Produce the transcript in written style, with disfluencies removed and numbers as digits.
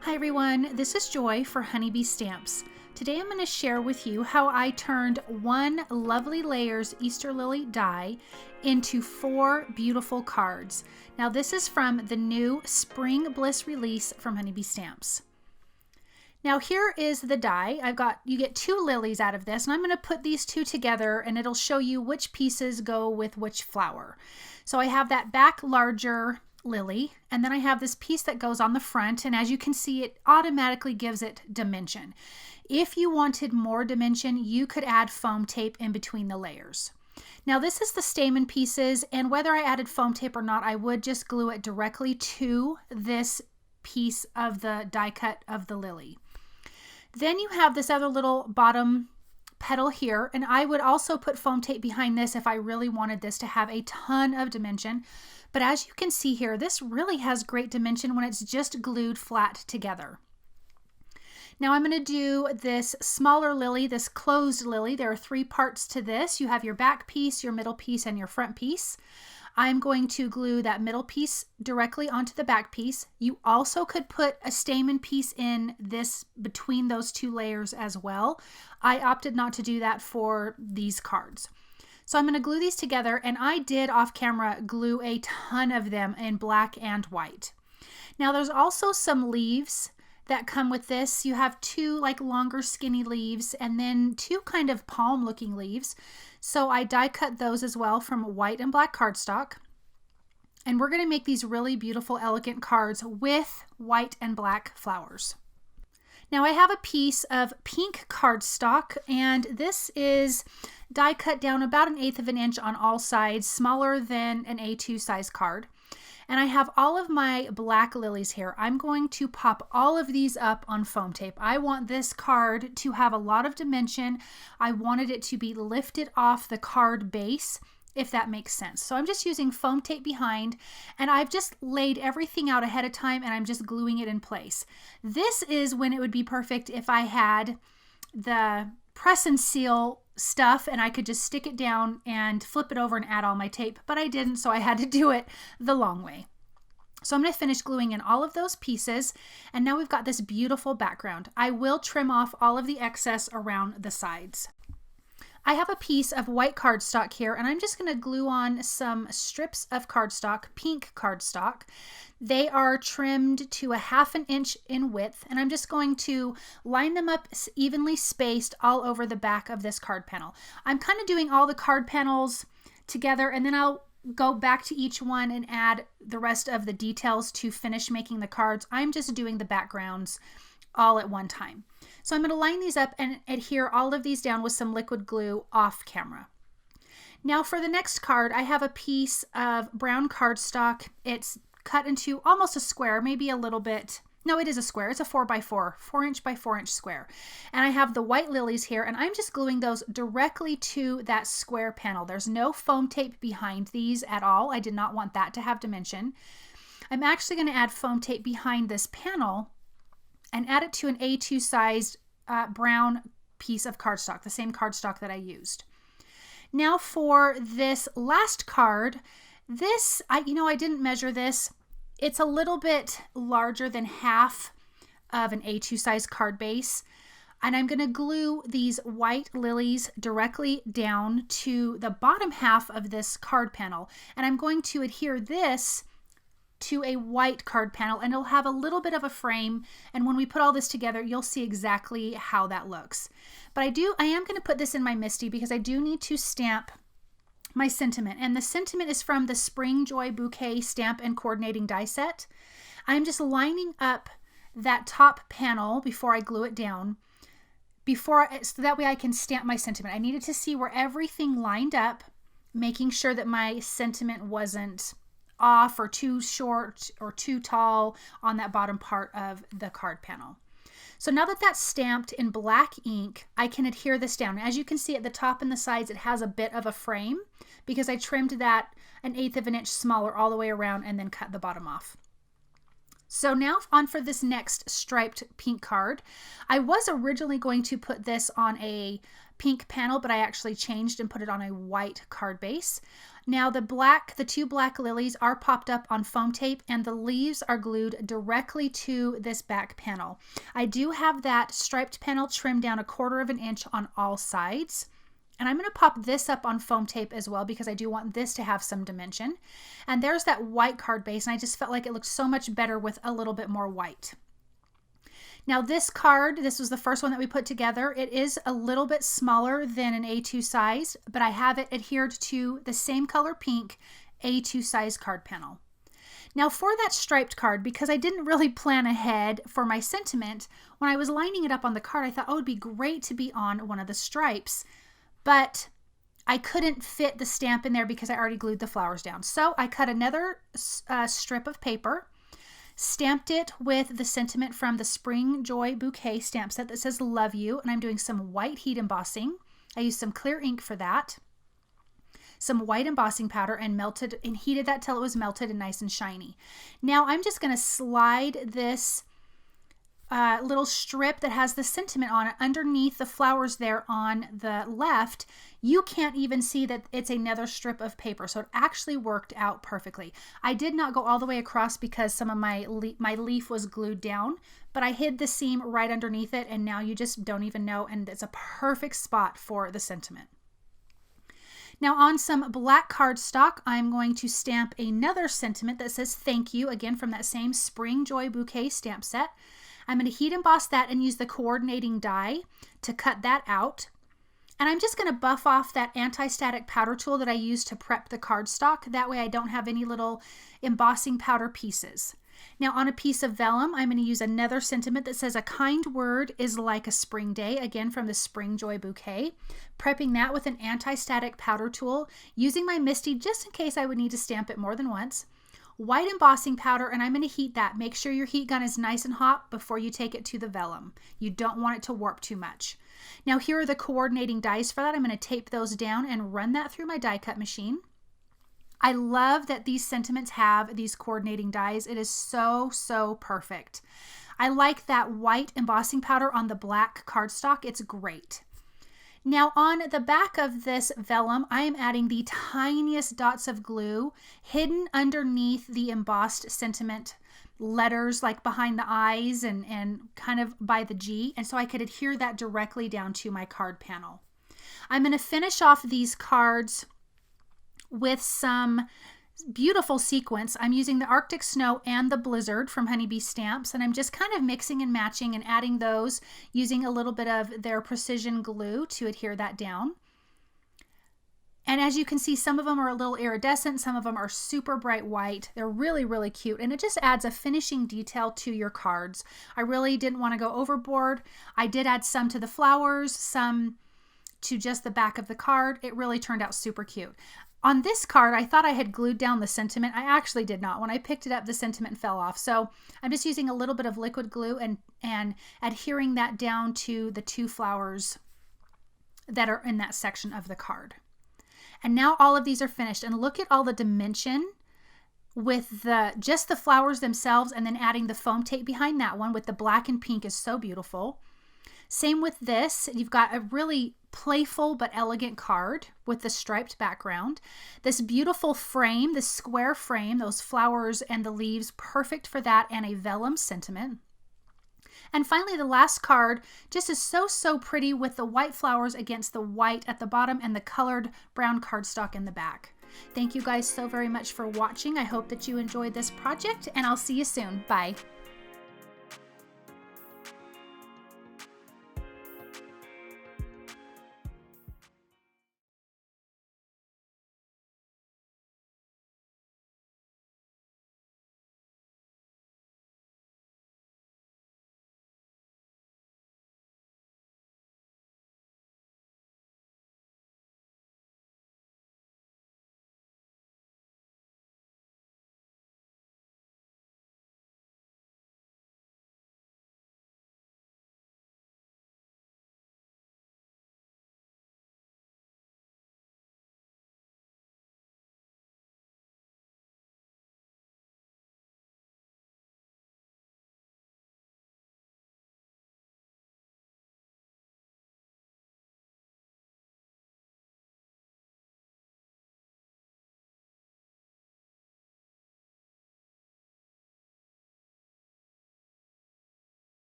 Hi everyone, this is Joy for Honeybee Stamps. Today I'm going to share with you how I turned one Lovely Layers Easter Lily die into 4 beautiful cards. Now this is from the new Spring Bliss release from Honeybee Stamps. Now here is the die. You get 2 lilies out of this, and I'm going to put these 2 together and it'll show you which pieces go with which flower. So I have that back larger lily, and then I have this piece that goes on the front, and as you can see, it automatically gives it dimension. If you wanted more dimension, you could add foam tape in between the layers. Now this is the stamen pieces, and whether I added foam tape or not, I would just glue it directly to this piece of the die cut of the lily. Then you have this other little bottom petal here, and I would also put foam tape behind this if I really wanted this to have a ton of dimension. But as you can see here, this really has great dimension when it's just glued flat together. Now I'm going to do this smaller lily, this closed lily. There are 3 parts to this. You have your back piece, your middle piece, and your front piece. I'm going to glue that middle piece directly onto the back piece. You also could put a stamen piece in this between those 2 layers as well. I opted not to do that for these cards. So I'm going to glue these together, and I did off camera glue a ton of them in black and white. Now there's also some leaves that come with this. You have 2 like longer skinny leaves and then 2 kind of palm looking leaves. So I die cut those as well from white and black cardstock. And we're going to make these really beautiful, elegant cards with white and black flowers. Now I have a piece of pink cardstock, and this is die cut down about 1/8 of an inch on all sides, smaller than an A2 size card. And I have all of my black lilies here. I'm going to pop all of these up on foam tape. I want this card to have a lot of dimension. I wanted it to be lifted off the card base, if that makes sense. So I'm just using foam tape behind, and I've just laid everything out ahead of time, and I'm just gluing it in place. This is when it would be perfect if I had the press and seal stuff and I could just stick it down and flip it over and add all my tape, but I didn't, so I had to do it the long way. So I'm going to finish gluing in all of those pieces, and now we've got this beautiful background. I will trim off all of the excess around the sides. I have a piece of white cardstock here, and I'm just going to glue on some strips of cardstock, pink cardstock. They are trimmed to 1/2 inch in width, and I'm just going to line them up evenly spaced all over the back of this card panel. I'm kind of doing all the card panels together, and then I'll go back to each one and add the rest of the details to finish making the cards. I'm just doing the backgrounds all at one time. So I'm going to line these up and adhere all of these down with some liquid glue off camera. Now for the next card, I have a piece of brown cardstock. It's cut into almost a square, maybe a little bit. No, it is a square. It's a 4x4, 4-inch by 4-inch square. And I have the white lilies here, and I'm just gluing those directly to that square panel. There's no foam tape behind these at all. I did not want that to have dimension. I'm actually going to add foam tape behind this panel and add it to an A2 sized brown piece of cardstock, the same cardstock that I used. Now for this last card, this, I didn't measure this. It's a little bit larger than half of an A2 size card base. And I'm going to glue these white lilies directly down to the bottom half of this card panel. And I'm going to adhere this to a white card panel, and it'll have a little bit of a frame, and when we put all this together you'll see exactly how that looks. But I am going to put this in my MISTI because I do need to stamp my sentiment, and the sentiment is from the Spring Joy Bouquet stamp and coordinating die set. I'm just lining up that top panel before I glue it down, so that way I can stamp my sentiment. I needed to see where everything lined up, making sure that my sentiment wasn't off or too short or too tall on that bottom part of the card panel. So now that that's stamped in black ink, I can adhere this down. As you can see at the top and the sides, it has a bit of a frame because I trimmed that 1/8 of an inch smaller all the way around and then cut the bottom off. So now on for this next striped pink card. I was originally going to put this on a pink panel, but I actually changed and put it on a white card base. Now the two black lilies are popped up on foam tape, and the leaves are glued directly to this back panel. I do have that striped panel trimmed down 1/4 of an inch on all sides. And I'm going to pop this up on foam tape as well because I do want this to have some dimension. And there's that white card base, and I just felt like it looked so much better with a little bit more white. Now this card, this was the first one that we put together. It is a little bit smaller than an A2 size, but I have it adhered to the same color pink A2 size card panel. Now for that striped card, because I didn't really plan ahead for my sentiment, when I was lining it up on the card, I thought, oh, it'd be great to be on one of the stripes, but I couldn't fit the stamp in there because I already glued the flowers down. So I cut another strip of paper, stamped it with the sentiment from the Spring Joy Bouquet stamp set that says love you, and I'm doing some white heat embossing. I used some clear ink for that, some white embossing powder, and heated that till it was melted and nice and shiny. Now I'm just going to slide this little strip that has the sentiment on it underneath the flowers there on the left. You can't even see that it's another strip of paper, so it actually worked out perfectly. I did not go all the way across because some of my leaf was glued down, but I hid the seam right underneath it, and now you just don't even know, and it's a perfect spot for the sentiment. Now on some black cardstock, I'm going to stamp another sentiment that says thank you, again from that same Spring Joy Bouquet stamp set. I'm going to heat emboss that and use the coordinating die to cut that out. And I'm just going to buff off that anti-static powder tool that I used to prep the cardstock. That way I don't have any little embossing powder pieces. Now on a piece of vellum, I'm going to use another sentiment that says a kind word is like a spring day, again from the Spring Joy Bouquet. Prepping that with an anti-static powder tool, using my MISTI just in case I would need to stamp it more than once. White embossing powder, and I'm going to heat that. Make sure your heat gun is nice and hot before you take it to the vellum. You don't want it to warp too much. Now here are the coordinating dies for that. I'm going to tape those down and run that through my die cut machine. I love that these sentiments have these coordinating dies. It is so, so perfect. I like that white embossing powder on the black cardstock. It's great. Now on the back of this vellum, I am adding the tiniest dots of glue hidden underneath the embossed sentiment letters, like behind the eyes and kind of by the G. And so I could adhere that directly down to my card panel. I'm going to finish off these cards with some beautiful sequins. I'm using the Arctic Snow and the Blizzard from Honeybee Stamps, and I'm just kind of mixing and matching and adding those using a little bit of their precision glue to adhere that down. And as you can see, some of them are a little iridescent, some of them are super bright white. They're really, really cute, and it just adds a finishing detail to your cards. I really didn't want to go overboard. I did add some to the flowers, some to just the back of the card. It really turned out super cute. On this card, I thought I had glued down the sentiment. I actually did not. When I picked it up, the sentiment fell off. So I'm just using a little bit of liquid glue and adhering that down to the two flowers that are in that section of the card. And now all of these are finished. And look at all the dimension with just the flowers themselves, and then adding the foam tape behind that one with the black and pink is so beautiful. Same with this. You've got a really playful but elegant card with the striped background. This beautiful frame, this square frame, those flowers and the leaves, perfect for that, and a vellum sentiment. And finally, the last card just is so, so pretty with the white flowers against the white at the bottom and the colored brown cardstock in the back. Thank you guys so very much for watching. I hope that you enjoyed this project, and I'll see you soon. Bye.